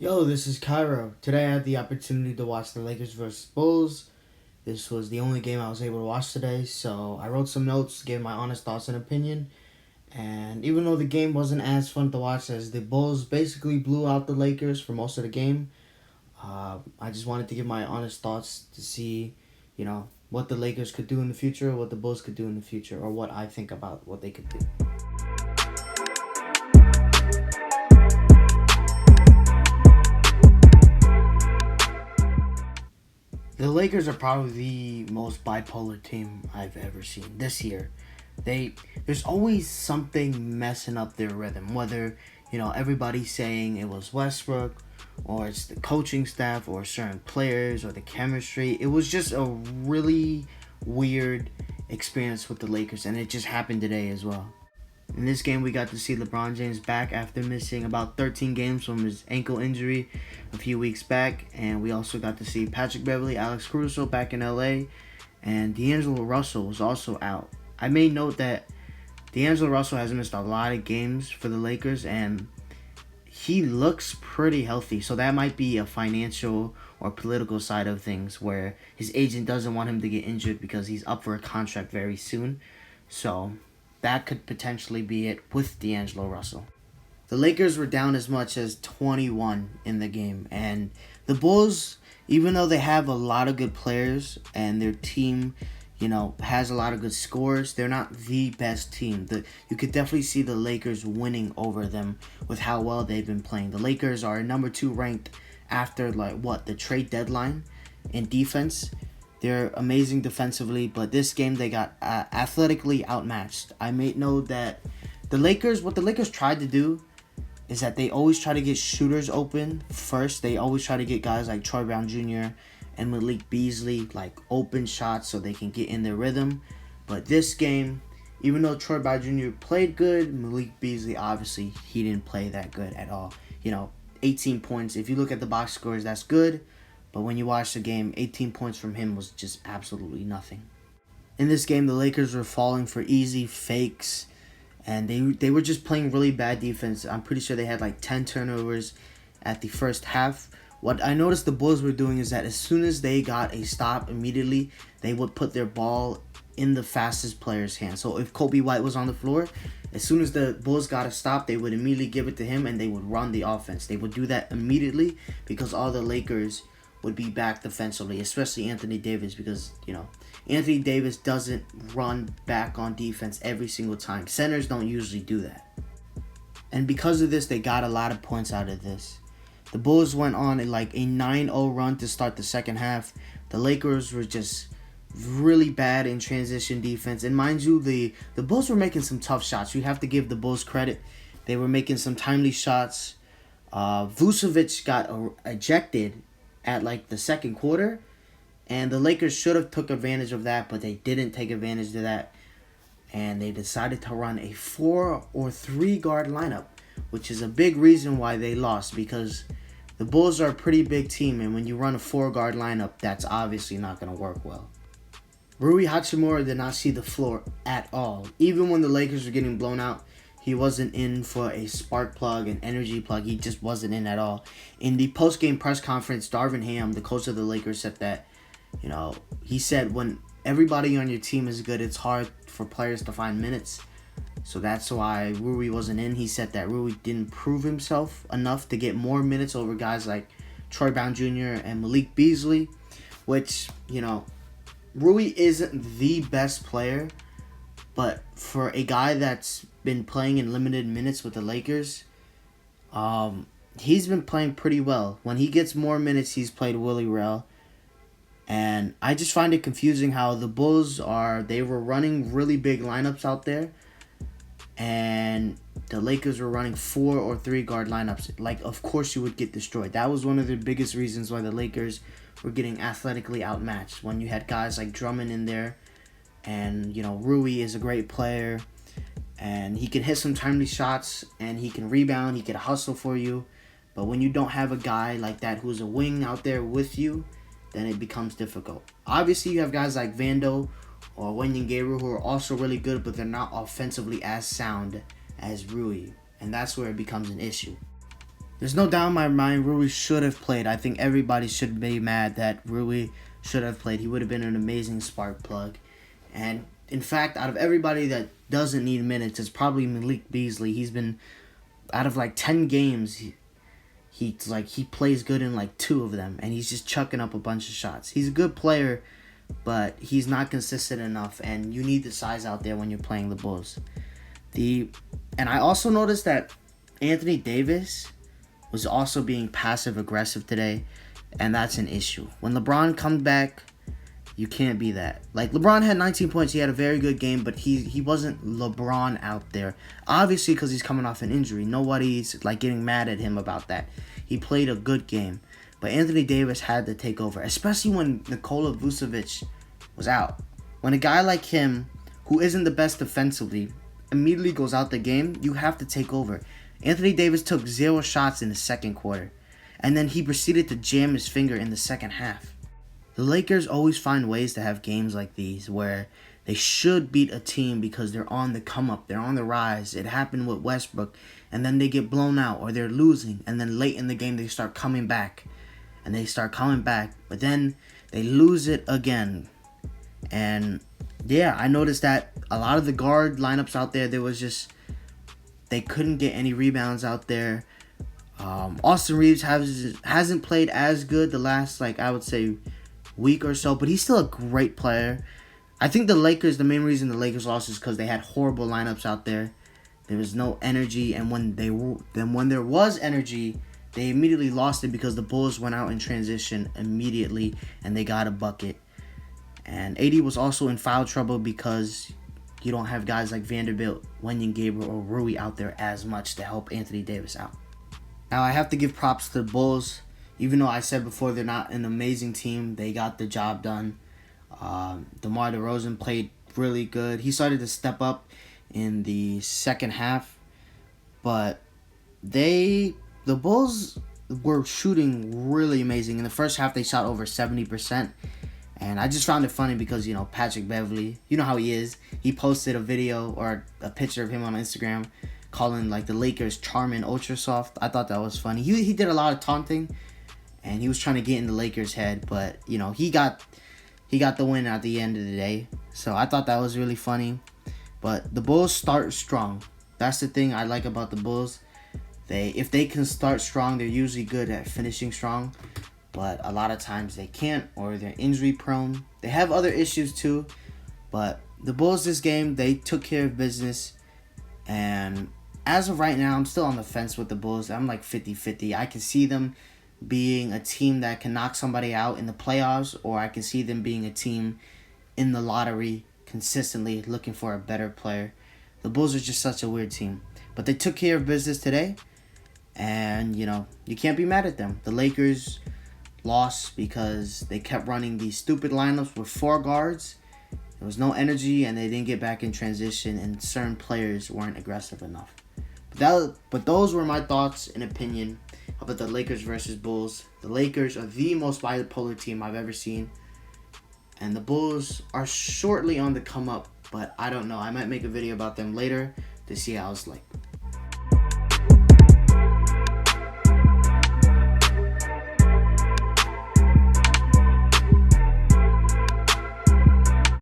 Yo, this is Cairo. Today I had the opportunity to watch the Lakers versus Bulls. This was the only game I was able to watch today, so I wrote some notes, gave my honest thoughts and opinion. And even though the game wasn't as fun to watch as the Bulls basically blew out the Lakers for most of the game, I just wanted to give my honest thoughts to see, what the Lakers could do in the future, what the Bulls could do in the future, or what I think about what they could do. The Lakers are probably the most bipolar team I've ever seen this year. There's always something messing up their rhythm, whether everybody's saying it was Westbrook or it's the coaching staff or certain players or the chemistry. It was just a really weird experience with the Lakers, and it just happened today as well. In this game, we got to see LeBron James back after missing about 13 games from his ankle injury a few weeks back. And we also got to see Patrick Beverley, Alex Caruso back in LA. And D'Angelo Russell was also out. I made note that D'Angelo Russell has missed a lot of games for the Lakers, and he looks pretty healthy. So that might be a financial or political side of things where his agent doesn't want him to get injured because he's up for a contract very soon. So that could potentially be it with D'Angelo Russell. The Lakers were down as much as 21 in the game, and the Bulls, even though they have a lot of good players and their team, has a lot of good scores, they're not the best team. You could definitely see the Lakers winning over them with how well they've been playing. The Lakers are number 2 ranked after the trade deadline in defense. They're amazing defensively, but this game they got athletically outmatched. I made note that what the Lakers tried to do is that they always try to get shooters open first. They always try to get guys like Troy Brown Jr. and Malik Beasley open shots so they can get in their rhythm. But this game, even though Troy Brown Jr. played good, Malik Beasley obviously he didn't play that good at all. 18 points. If you look at the box scores, that's good. But when you watch the game, 18 points from him was just absolutely nothing. In this game, the Lakers were falling for easy fakes, and they were just playing really bad defense. I'm pretty sure they had 10 turnovers at the first half. What I noticed the Bulls were doing is that as soon as they got a stop immediately, they would put their ball in the fastest player's hand. So if Kobe White was on the floor, as soon as the Bulls got a stop, they would immediately give it to him, and they would run the offense. They would do that immediately because all the Lakers would be back defensively, especially Anthony Davis, because, Anthony Davis doesn't run back on defense every single time. Centers don't usually do that. And because of this, they got a lot of points out of this. The Bulls went on a 9-0 run to start the second half. The Lakers were just really bad in transition defense. And mind you, the Bulls were making some tough shots. You have to give the Bulls credit. They were making some timely shots. Vucevic got ejected at the second quarter, and the Lakers should have took advantage of that, but they didn't take advantage of that, and they decided to run a 4 or 3 guard lineup, which is a big reason why they lost, because the Bulls are a pretty big team, and when you run a 4 guard lineup, that's obviously not going to work well. Rui Hachimura did not see the floor at all. Even when the Lakers were getting blown out, he wasn't in for a spark plug, an energy plug. He just wasn't in at all. In the post-game press conference, Darvin Ham, the coach of the Lakers, said that, he said when everybody on your team is good, it's hard for players to find minutes. So that's why Rui wasn't in. He said that Rui didn't prove himself enough to get more minutes over guys like Troy Brown Jr. and Malik Beasley, which, Rui isn't the best player, but for a guy that's been playing in limited minutes with the Lakers, he's been playing pretty well. When he gets more minutes, he's played really well. And I just find it confusing how the Bulls they were running really big lineups out there, and the Lakers were running 4 or 3 guard lineups. Of course you would get destroyed. That was one of the biggest reasons why the Lakers were getting athletically outmatched. When you had guys like Drummond in there, and, Rui is a great player, and he can hit some timely shots, and he can rebound, he can hustle for you. But when you don't have a guy like that who's a wing out there with you, then it becomes difficult. Obviously, you have guys like Vando or Wenyen Gabriel who are also really good, but they're not offensively as sound as Rui, and that's where it becomes an issue. There's no doubt in my mind Rui should have played. I think everybody should be mad that Rui should have played. He would have been an amazing spark plug. And in fact, out of everybody that doesn't need minutes, it's probably Malik Beasley. He's been out of like 10 games. He plays good in like 2 of them, and he's just chucking up a bunch of shots. He's a good player, but he's not consistent enough, and you need the size out there when you're playing the Bulls. And I also noticed that Anthony Davis was also being passive aggressive today, and that's an issue. When LeBron comes back, you can't be that. Like, LeBron had 19 points. He had a very good game, but he wasn't LeBron out there. Obviously, because he's coming off an injury. Nobody's, like, getting mad at him about that. He played a good game. But Anthony Davis had to take over, especially when Nikola Vucevic was out. When a guy like him, who isn't the best defensively, immediately goes out the game, you have to take over. Anthony Davis took 0 shots in the second quarter, and then he proceeded to jam his finger in the second half. The Lakers always find ways to have games like these where they should beat a team because they're on the come up, they're on the rise. It happened with Westbrook, and then they get blown out or they're losing, and then late in the game they start coming back, but then they lose it again. And yeah, I noticed that a lot of the guard lineups out there, they couldn't get any rebounds out there. Austin Reeves hasn't played as good the last, I would say, week or so, but he's still a great player. I think the main reason the Lakers lost is because they had horrible lineups out there. There was no energy, and when there was energy, they immediately lost it because the Bulls went out in transition immediately and they got a bucket. And AD was also in foul trouble because you don't have guys like Vanderbilt, Wenyen Gabriel, or Rui out there as much to help Anthony Davis out. Now, I have to give props to the Bulls. Even though I said before they're not an amazing team, they got the job done. DeMar DeRozan played really good. He started to step up in the second half. But the Bulls were shooting really amazing. In the first half, they shot over 70%. And I just found it funny because, Patrick Beverley, you know how he is. He posted a video or a picture of him on Instagram calling, the Lakers Charmin Ultra Soft. I thought that was funny. He did a lot of taunting, and he was trying to get in the Lakers' head. But, he got the win at the end of the day. So I thought that was really funny. But the Bulls start strong. That's the thing I like about the Bulls. If they can start strong, they're usually good at finishing strong. But a lot of times they can't, or they're injury prone. They have other issues too. But the Bulls this game, they took care of business. And as of right now, I'm still on the fence with the Bulls. I'm 50-50. I can see them being a team that can knock somebody out in the playoffs, or I can see them being a team in the lottery consistently looking for a better player. The Bulls are just such a weird team. But they took care of business today. And, you can't be mad at them. The Lakers lost because they kept running these stupid lineups with 4 guards. There was no energy, and they didn't get back in transition, and certain players weren't aggressive enough. But those were my thoughts and opinion about the Lakers versus Bulls. The Lakers are the most bipolar team I've ever seen, and the Bulls are shortly on the come up, but I don't know. I might make a video about them later to see how it's like.